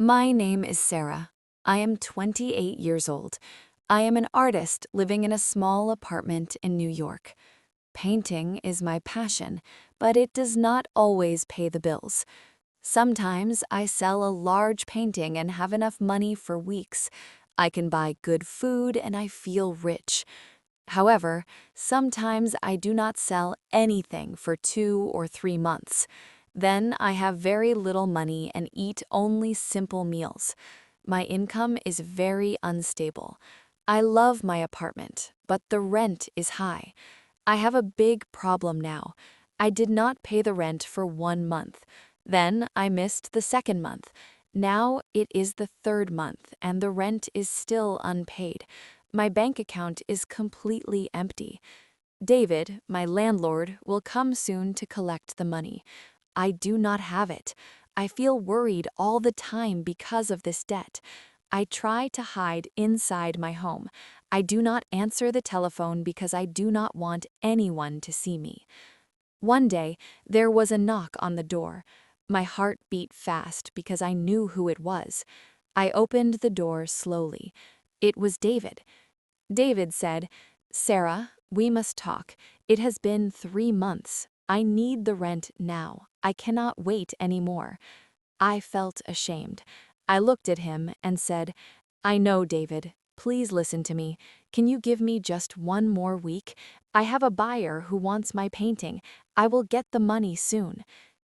My name is Sarah. I am 28 years old. I am an artist living in a small apartment in New York. Painting is my passion, but it does not always pay the bills. Sometimes I sell a large painting and have enough money for weeks. I can buy good food and I feel rich. However, sometimes I do not sell anything for 2 or 3 months. Then I have very little money and eat only simple meals. My income is very unstable. I love my apartment, but the rent is high. I have a big problem now. I did not pay the rent for 1 month. Then I missed the second month. Now it is the third month and the rent is still unpaid. My bank account is completely empty. David, my landlord, will come soon to collect the money. I do not have it. I feel worried all the time because of this debt. I try to hide inside my home. I do not answer the telephone because I do not want anyone to see me. One day, there was a knock on the door. My heart beat fast because I knew who it was. I opened the door slowly. It was David. David said, "Sarah, we must talk. It has been 3 months. I need the rent now. I cannot wait anymore." I felt ashamed. I looked at him and said, "I know, David. Please listen to me. Can you give me just 1 more week? I have a buyer who wants my painting. I will get the money soon."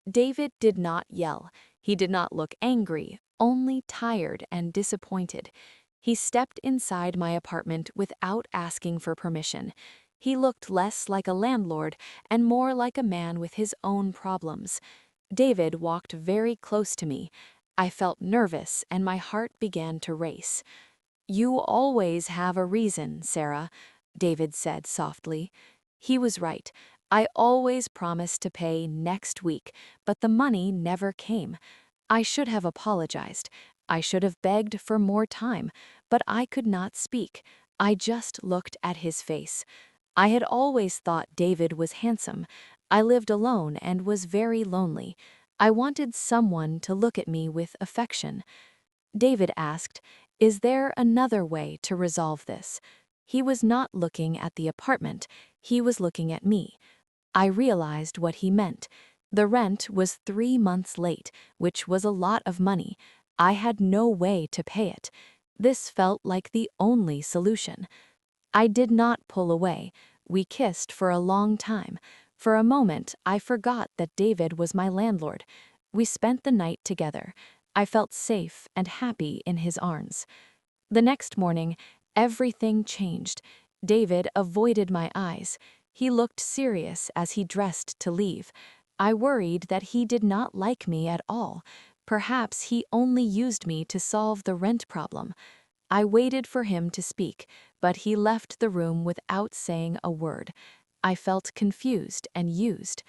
David did not yell. He did not look angry, only tired and disappointed. He stepped inside my apartment without asking for permission. He looked less like a landlord and more like a man with his own problems. David walked very close to me. I felt nervous and my heart began to race. "You always have a reason, Sarah," David said softly. He was right. I always promised to pay next week, but the money never came. I should have apologized. I should have begged for more time, but I could not speak. I just looked at his face. I had always thought David was handsome. I lived alone and was very lonely. I wanted someone to look at me with affection. David asked, "Is there another way to resolve this?" He was not looking at the apartment. He was looking at me. I realized what he meant. The rent was 3 months late, which was a lot of money. I had no way to pay it. This felt like the only solution. I did not pull away. We kissed for a long time. For a moment, I forgot that David was my landlord. We spent the night together. I felt safe and happy in his arms. The next morning, everything changed. David avoided my eyes. He looked serious as he dressed to leave. I worried that he did not like me at all. Perhaps he only used me to solve the rent problem. I waited for him to speak, but he left the room without saying a word. I felt confused and used.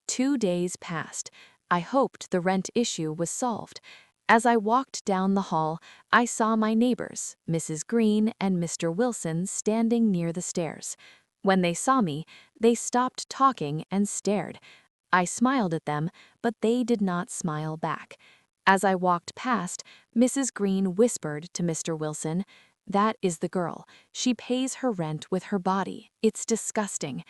2 days passed. I hoped the rent issue was solved. As I walked down the hall, I saw my neighbors, Mrs. Green and Mr. Wilson, standing near the stairs. When they saw me, they stopped talking and stared. I smiled at them, but they did not smile back. As I walked past, Mrs. Green whispered to Mr. Wilson, "That is the girl. She pays her rent with her body. It's disgusting."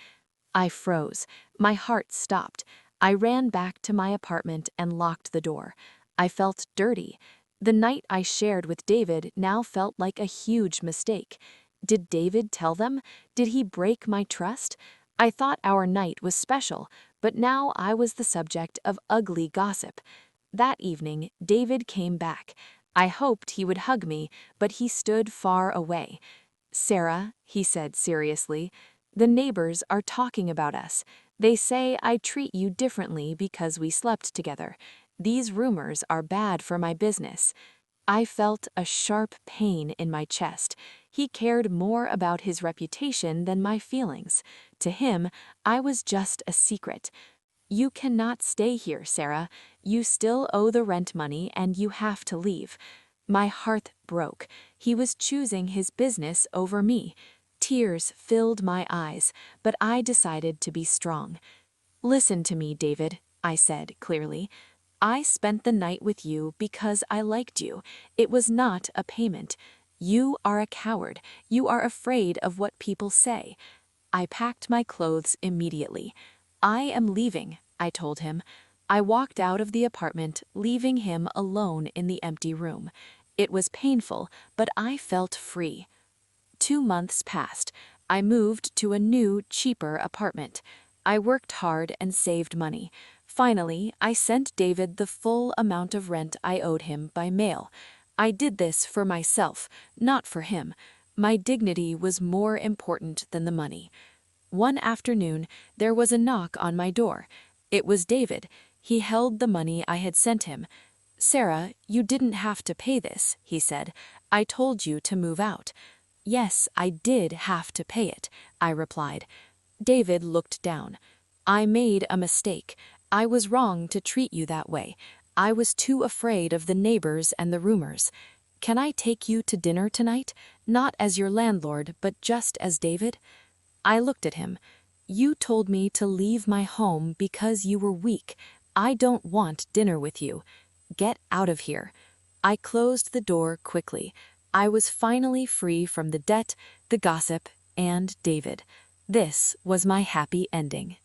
I froze. My heart stopped. I ran back to my apartment and locked the door. I felt dirty. The night I shared with David now felt like a huge mistake. Did David tell them? Did he break my trust? I thought our night was special, but now I was the subject of ugly gossip. That evening, David came back. I hoped he would hug me, but he stood far away. "Sarah," he said seriously, "the neighbors are talking about us. They say I treat you differently because we slept together. These rumors are bad for my business." I felt a sharp pain in my chest. He cared more about his reputation than my feelings. To him, I was just a secret. "You cannot stay here, Sarah. You still owe the rent money and you have to leave." My heart broke. He was choosing his business over me. Tears filled my eyes, but I decided to be strong. "Listen to me, David," I said clearly. I spent the night with you because I liked you. It was not a payment. You are a coward. You are afraid of what people say. I packed my clothes immediately. I am leaving, I told him. I walked out of the apartment, leaving him alone in the empty room. It was painful, but I felt free. 2 months passed. I moved to a new, cheaper apartment. I worked hard and saved money. Finally, I sent David the full amount of rent I owed him by mail. I did this for myself, not for him. My dignity was more important than the money. One afternoon, there was a knock on my door. It was David. He held the money I had sent him. "Sarah, you didn't have to pay this," he said. "I told you to move out." "Yes, I did have to pay it," I replied. David looked down. "I made a mistake. I was wrong to treat you that way. I was too afraid of the neighbors and the rumors. Can I take you to dinner tonight? Not as your landlord, but just as David?" I looked at him. "You told me to leave my home because you were weak. I don't want dinner with you. Get out of here." I closed the door quickly. I was finally free from the debt, the gossip, and David. This was my happy ending.